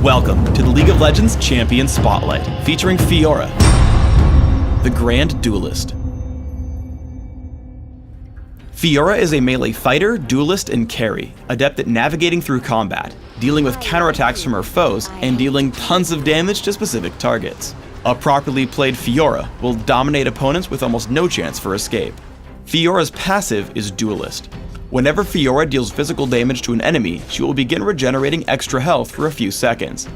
Welcome to the League of Legends Champion Spotlight, featuring Fiora, the Grand Duelist. Fiora is a melee fighter, duelist, and carry, adept at navigating through combat, dealing with counterattacks from her foes, and dealing tons of damage to specific targets. A properly played Fiora will dominate opponents with almost no chance for escape. Fiora's passive is Duelist. Whenever Fiora deals physical damage to an enemy, she will begin regenerating extra health for a few seconds.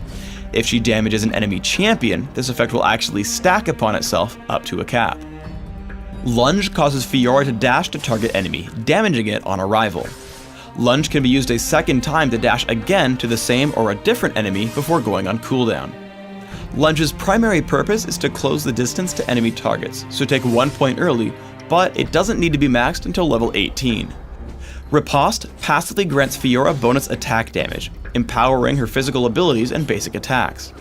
If she damages an enemy champion, this effect will actually stack upon itself up to a cap. Lunge causes Fiora to dash to target enemy, damaging it on arrival. Lunge can be used a second time to dash again to the same or a different enemy before going on cooldown. Lunge's primary purpose is to close the distance to enemy targets, so take 1 point early, but it doesn't need to be maxed until level 18. Riposte passively grants Fiora bonus attack damage, empowering her physical abilities and basic attacks.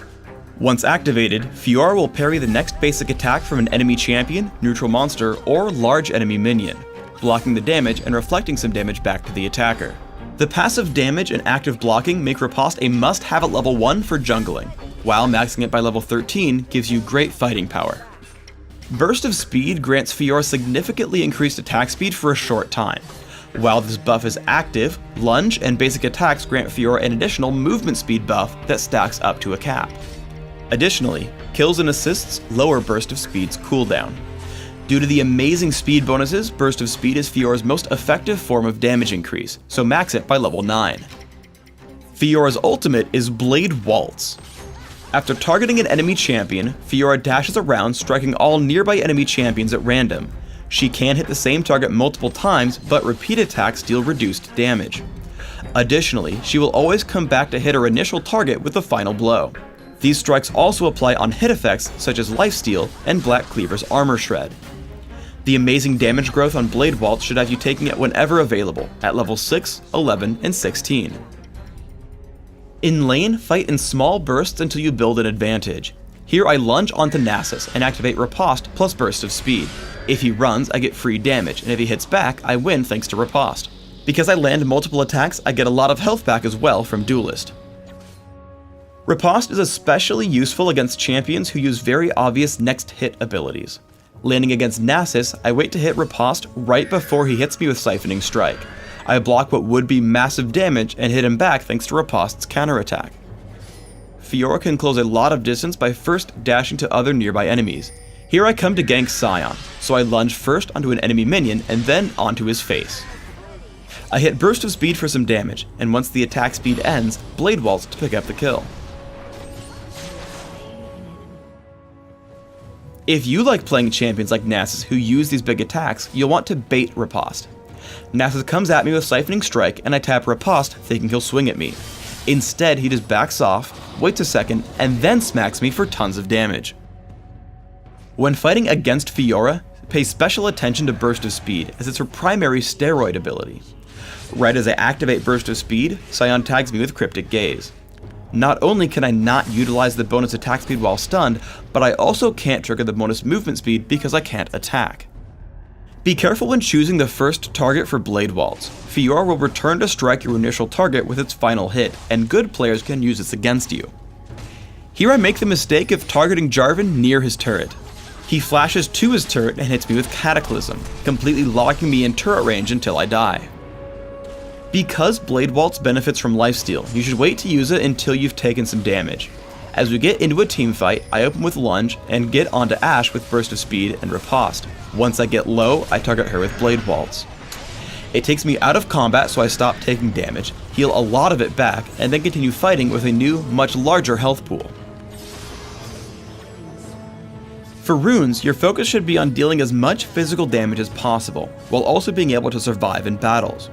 Once activated, Fiora will parry the next basic attack from an enemy champion, neutral monster, or large enemy minion, blocking the damage and reflecting some damage back to the attacker. The passive damage and active blocking make Riposte a must-have at level 1 for jungling, while maxing it by level 13 gives you great fighting power. Burst of Speed grants Fiora significantly increased attack speed for a short time. While this buff is active, Lunge and basic attacks grant Fiora an additional movement speed buff that stacks up to a cap. Additionally, kills and assists lower Burst of Speed's cooldown. Due to the amazing speed bonuses, Burst of Speed is Fiora's most effective form of damage increase, so max it by level 9. Fiora's ultimate is Blade Waltz. After targeting an enemy champion, Fiora dashes around, striking all nearby enemy champions at random. She can hit the same target multiple times, but repeat attacks deal reduced damage. Additionally, she will always come back to hit her initial target with the final blow. These strikes also apply on hit effects such as Lifesteal and Black Cleaver's Armor Shred. The amazing damage growth on Blade Waltz should have you taking it whenever available, at level 6, 11, and 16. In lane, fight in small bursts until you build an advantage. Here I lunge onto Nasus and activate Riposte plus Burst of Speed. If he runs, I get free damage, and if he hits back, I win thanks to Riposte. Because I land multiple attacks, I get a lot of health back as well from Duelist. Riposte is especially useful against champions who use very obvious next hit abilities. Landing against Nasus, I wait to hit Riposte right before he hits me with Siphoning Strike. I block what would be massive damage and hit him back thanks to Riposte's counterattack. Fiora can close a lot of distance by first dashing to other nearby enemies. Here I come to gank Sion, so I lunge first onto an enemy minion and then onto his face. I hit Burst of Speed for some damage, and once the attack speed ends, Blade Waltz to pick up the kill. If you like playing champions like Nasus who use these big attacks, you'll want to bait Riposte. Nasus comes at me with Siphoning Strike and I tap Riposte thinking he'll swing at me. Instead, he just backs off, waits a second, and then smacks me for tons of damage. When fighting against Fiora, pay special attention to Burst of Speed as it's her primary steroid ability. Right as I activate Burst of Speed, Sion tags me with Cryptic Gaze. Not only can I not utilize the bonus attack speed while stunned, but I also can't trigger the bonus movement speed because I can't attack. Be careful when choosing the first target for Blade Waltz. Fiora will return to strike your initial target with its final hit, and good players can use this against you. Here I make the mistake of targeting Jarvan near his turret. He flashes to his turret and hits me with Cataclysm, completely locking me in turret range until I die. Because Blade Waltz benefits from Lifesteal, you should wait to use it until you've taken some damage. As we get into a team fight, I open with Lunge and get onto Ashe with Burst of Speed and Riposte. Once I get low, I target her with Blade Waltz. It takes me out of combat so I stop taking damage, heal a lot of it back, and then continue fighting with a new, much larger health pool. For runes, your focus should be on dealing as much physical damage as possible, while also being able to survive in battles.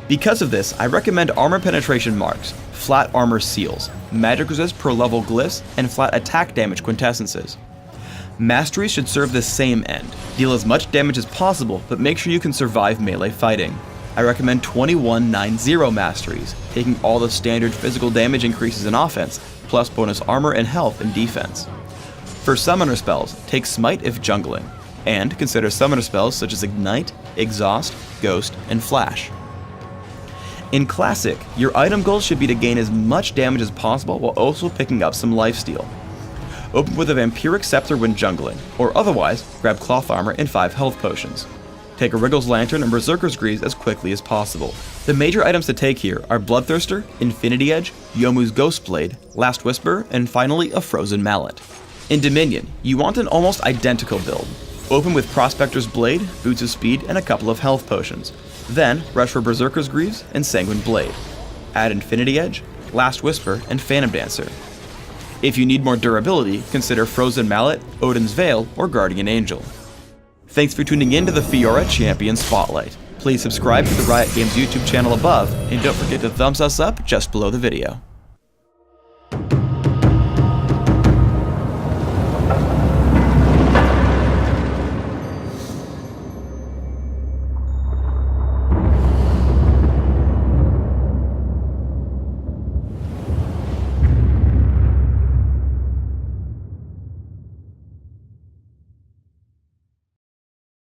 Because of this, I recommend armor penetration marks, flat armor seals, magic resist per level glyphs, and flat attack damage quintessences. Masteries should serve the same end. Deal as much damage as possible, but make sure you can survive melee fighting. I recommend 2190 masteries, taking all the standard physical damage increases in offense, plus bonus armor and health in defense. For summoner spells, take Smite if jungling, and consider summoner spells such as Ignite, Exhaust, Ghost, and Flash. In Classic, your item goal should be to gain as much damage as possible while also picking up some lifesteal. Open with a Vampiric Scepter when jungling, or otherwise, grab Cloth Armor and 5 health potions. Take a Wriggle's Lantern and Berserker's Greaves as quickly as possible. The major items to take here are Bloodthirster, Infinity Edge, Yomu's Ghostblade, Last Whisper, and finally a Frozen Mallet. In Dominion, you want an almost identical build. Open with Prospector's Blade, Boots of Speed, and a couple of health potions. Then, rush for Berserker's Greaves and Sanguine Blade. Add Infinity Edge, Last Whisper, and Phantom Dancer. If you need more durability, consider Frozen Mallet, Odin's Veil, or Guardian Angel. Thanks for tuning in to the Fiora Champion Spotlight. Please subscribe to the Riot Games YouTube channel above, and don't forget to thumbs us up just below the video.